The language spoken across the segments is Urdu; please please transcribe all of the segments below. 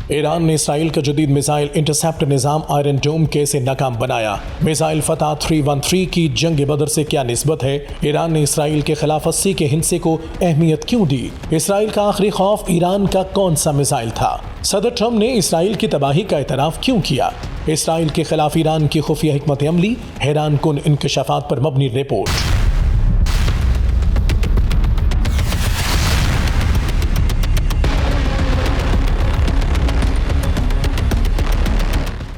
ایران نے اسرائیل کا جدید میزائل انٹرسیپٹر نظام آئرن ڈوم کیسے ناکام بنایا؟ میزائل فتح 313 کی جنگ بدر سے کیا نسبت ہے؟ ایران نے اسرائیل کے خلاف 80 کے ہندسے کو اہمیت کیوں دی؟ اسرائیل کا آخری خوف ایران کا کون سا میزائل تھا؟ صدر ٹرمپ نے اسرائیل کی تباہی کا اعتراف کیوں کیا؟ اسرائیل کے خلاف ایران کی خفیہ حکمت عملی، حیران کن انکشافات پر مبنی رپورٹ۔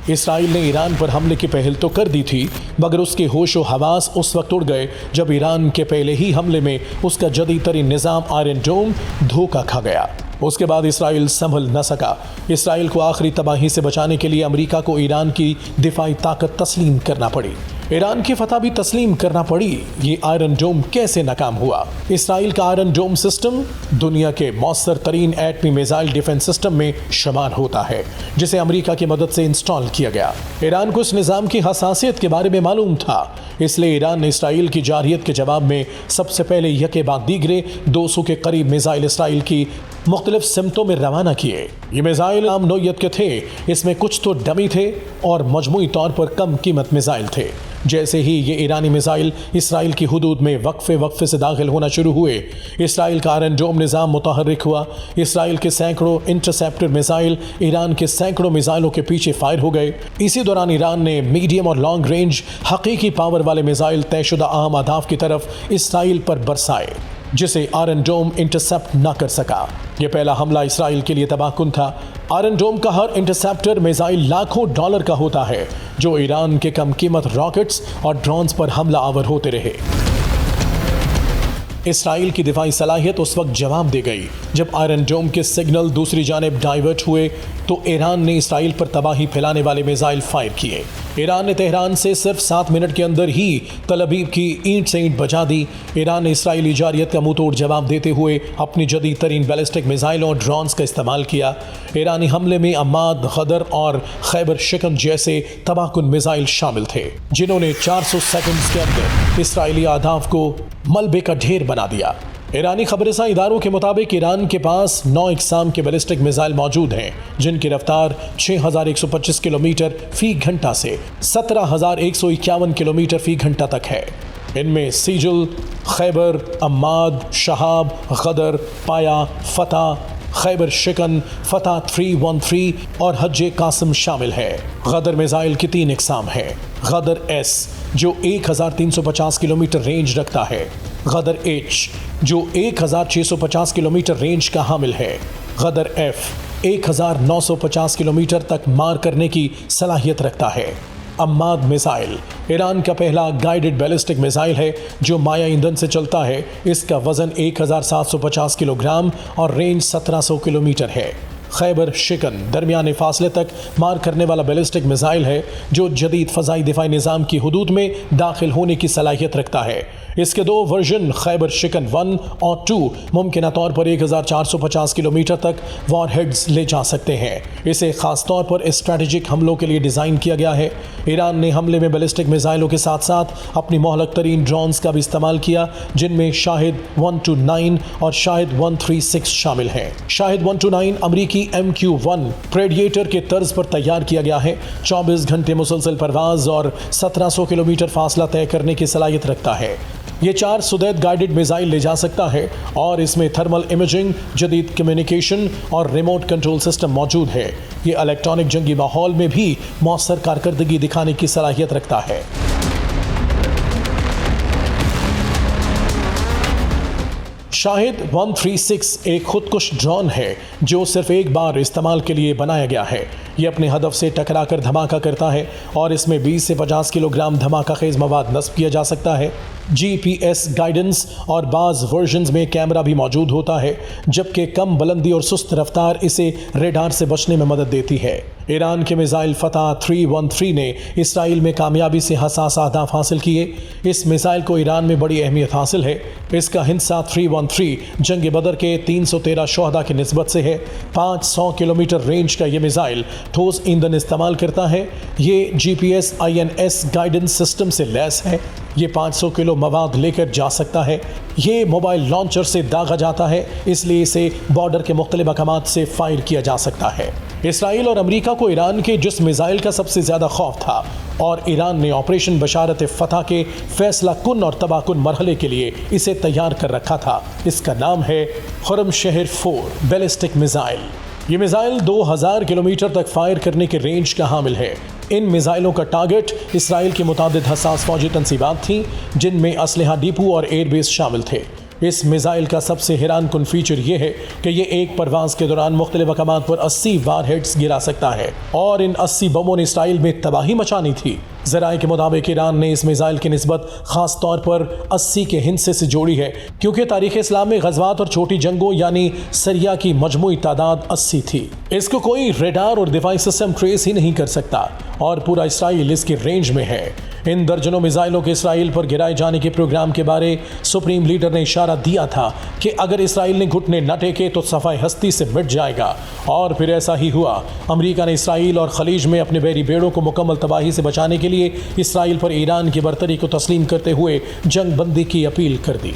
اسرائیل نے ایران پر حملے کی پہل تو کر دی تھی، مگر اس کے ہوش و حواس اس وقت اڑ گئے جب ایران کے پہلے ہی حملے میں اس کا جدید ترین نظام آئرن ڈوم دھوکہ کھا گیا۔ اس کے بعد اسرائیل سنبھل نہ سکا۔ اسرائیل کو آخری تباہی سے بچانے کے لیے امریکہ کو ایران کی دفاعی طاقت تسلیم کرنا پڑی۔ ایران کی فتح بھی تسلیم کرنا پڑی۔ یہ آئرن ڈوم کیسے ناکام ہوا؟ اسرائیل کا آئرن ڈوم سسٹم دنیا کے مؤثر ترین ایٹمی میزائل ڈیفنس سسٹم میں شمار ہوتا ہے، جسے امریکہ کی مدد سے انسٹال کیا گیا۔ ایران کو اس نظام کی حساسیت کے بارے میں معلوم تھا، اس لیے ایران نے اسرائیل کی جارحیت کے جواب میں سب سے پہلے یکے بعد دیگرے 200 کے قریب میزائل اسرائیل کی مختلف سمتوں میں روانہ کیے۔ یہ میزائل عام نوعیت کے تھے، اس میں کچھ تو ڈمی تھے اور مجموعی طور پر کم قیمت میزائل تھے۔ جیسے ہی یہ ایرانی میزائل اسرائیل کی حدود میں وقفے سے داخل ہونا شروع ہوئے، اسرائیل کا آئرن ڈوم نظام متحرک ہوا۔ اسرائیل کے سینکڑوں انٹرسیپٹر میزائل ایران کے سینکڑوں میزائلوں کے پیچھے فائر ہو گئے۔ اسی دوران ایران نے میڈیم اور لانگ رینج حقیقی پاور والے میزائل طے شدہ اہم اہداف کی طرف اسرائیل پر برسائے، جسے آئرن ڈوم انٹرسیپٹ نہ کر سکا۔ یہ پہلا حملہ اسرائیل کے لیے تباہ کن تھا۔ آئرن ڈوم کا ہر انٹرسیپٹر میزائل لاکھوں ڈالر کا ہوتا ہے، جو ایران کے کم قیمت راکٹس اور ڈرونز پر حملہ آور ہوتے رہے۔ اسرائیل کی دفاعی صلاحیت اس وقت جواب دے گئی جب آئرن ڈوم کے سگنل دوسری جانب ڈائیورٹ ہوئے تو ایران نے اسرائیل پر تباہی پھیلانے والے میزائل فائر کیے۔ ایران نے تہران سے صرف 7 منٹ کے اندر ہی تل ابیب کی اینٹ سے اینٹ بجا دی۔ ایران نے اسرائیلی جارحیت کا منہ توڑ جواب دیتے ہوئے اپنی جدید ترین بیلسٹک میزائلوں اور ڈرونز کا استعمال کیا۔ ایرانی حملے میں عماد، غدر اور خیبر شکن جیسے تباہ کن میزائل شامل تھے، جنہوں نے 400 سیکنڈز کے اندر اسرائیلی اہداف کو ملبے کا ڈھیر بنا دیا۔ ایرانی خبررساں اداروں کے مطابق ایران کے پاس 9 اقسام کے بیلسٹک میزائل موجود ہیں، جن کی رفتار 6125 کلومیٹر فی گھنٹہ سے 17151 کلومیٹر فی گھنٹہ تک ہے۔ ان میں سیجل، خیبر، عماد، شہاب، غدر، پایا، فتح، خیبر شکن، فتح 313 اور حج قاسم شامل ہے۔ غدر میزائل کی 3 اقسام ہیں: غدر ایس جو 1350 کلومیٹر رینج رکھتا ہے، غدر ایچ جو 1650 کلومیٹر رینج کا حامل ہے، غدر ایف 1950 کلومیٹر تک مار کرنے کی صلاحیت رکھتا ہے۔ عماد میزائل ایران کا پہلا گائیڈڈ بیلسٹک میزائل ہے جو مایع ایندھن سے چلتا ہے۔ اس کا وزن 1750 کلو گرام اور رینج 1700 کلومیٹر ہے۔ خیبر شکن درمیانے فاصلے تک مار کرنے والا بیلسٹک میزائل ہے جو جدید فضائی دفاعی نظام کی حدود میں داخل ہونے کی صلاحیت رکھتا ہے۔ اس کے 2 ورژن خیبر شکن 1 اور 2 ممکنہ طور پر 1450 کلومیٹر تک وار ہیڈز لے جا سکتے ہیں۔ اسے خاص طور پر اسٹریٹجک حملوں کے لیے ڈیزائن کیا گیا ہے۔ ایران نے حملے میں بیلسٹک میزائلوں کے ساتھ ساتھ اپنی مہلک ترین ڈرونز کا بھی استعمال کیا، جن میں شاہد 129 اور شاہد 136 شامل ہیں۔ شاہد 129 امریکی MQ-1 پریڈیٹر کے طرز پر تیار کیا گیا ہے۔ 24 گھنٹے مسلسل پرواز اور 1700 کلومیٹر فاصلہ طے کرنے کی صلاحیت رکھتا ہے۔ یہ 4 سدید گائیڈڈ میزائل لے جا سکتا ہے اور اس میں تھرمل امیجنگ، جدید کمیونیکیشن اور ریموٹ کنٹرول سسٹم موجود ہے۔ یہ الیکٹرانک جنگی ماحول میں بھی مؤثر کارکردگی دکھانے کی صلاحیت رکھتا ہے۔ شاہد 136 ایک خودکش ڈرون ہے جو صرف ایک بار استعمال کے لیے بنایا گیا ہے۔ یہ اپنے ہدف سے ٹکرا کر دھماکہ کرتا ہے اور اس میں 20 سے 50 کلو گرام دھماکہ خیز مواد نصب کیا جا سکتا ہے۔ GPS گائیڈنس اور بعض ورژنز میں کیمرہ بھی موجود ہوتا ہے، جبکہ کم بلندی اور سست رفتار اسے ریڈار سے بچنے میں مدد دیتی ہے۔ ایران کے میزائل فتح 313 نے اسرائیل میں کامیابی سے حساس اہداف حاصل کیے۔ اس میزائل کو ایران میں بڑی اہمیت حاصل ہے۔ اس کا ہندسہ 313 جنگ بدر کے 313 شہداء کی نسبت سے ہے۔ 500 کلومیٹر رینج کا یہ میزائل ٹھوس ایندھن استعمال کرتا ہے۔ یہ GPS INS گائیڈنس سسٹم سے لیس ہے۔ یہ 500 کلو مواد لے کر جا سکتا ہے۔ یہ موبائل لانچر سے داغا جاتا ہے، اس لیے اسے بارڈر کے مختلف مقامات سے فائر کیا جا سکتا ہے۔ اسرائیل اور امریکہ کو ایران کے جس میزائل کا سب سے زیادہ خوف تھا اور ایران نے آپریشن بشارت فتح کے فیصلہ کن اور تباہ کن مرحلے کے لیے اسے تیار کر رکھا تھا، اس کا نام ہے خرم شہر 4 بیلسٹک میزائل۔ یہ میزائل 2000 کلومیٹر تک فائر کرنے کے رینج کا حامل ہے۔ ان میزائلوں کا ٹارگٹ اسرائیل کی متعدد حساس فوجی تنصیبات تھیں، جن میں اسلحہ ڈیپو اور ایئر بیس شامل تھے۔ اس میزائل کا سب سے حیران کن فیچر یہ ہے کہ یہ ایک پرواز کے دوران مختلف مقامات پر 80 وار ہیڈز گرا سکتا ہے، اور ان 80 بموں نے اسرائیل میں تباہی مچانی تھی۔ ذرائع کے مطابق ایران نے اس میزائل کی نسبت خاص طور پر 80 کے ہندسے سے جوڑی ہے، کیونکہ تاریخ اسلام میں غزوات اور چھوٹی جنگوں یعنی سریہ کی مجموعی تعداد 80 تھی۔ اس کو کوئی ریڈار اور دفاعی سسٹم ٹریس ہی نہیں کر سکتا، اور پورا اسرائیل اس کی رینج میں ہے۔ ان درجنوں میزائلوں کے اسرائیل پر گرائے جانے کے پروگرام کے بارے سپریم لیڈر نے اشارہ دیا تھا کہ اگر اسرائیل نے گھٹنے نہ ٹیکے تو صفحہ ہستی سے مٹ جائے گا، اور پھر ایسا ہی ہوا۔ امریکہ نے اسرائیل اور خلیج میں اپنے بحری بیڑوں کو مکمل تباہی سے بچانے کے لیے اسرائیل پر ایران کی برتری کو تسلیم کرتے ہوئے جنگ بندی کی اپیل کر دی۔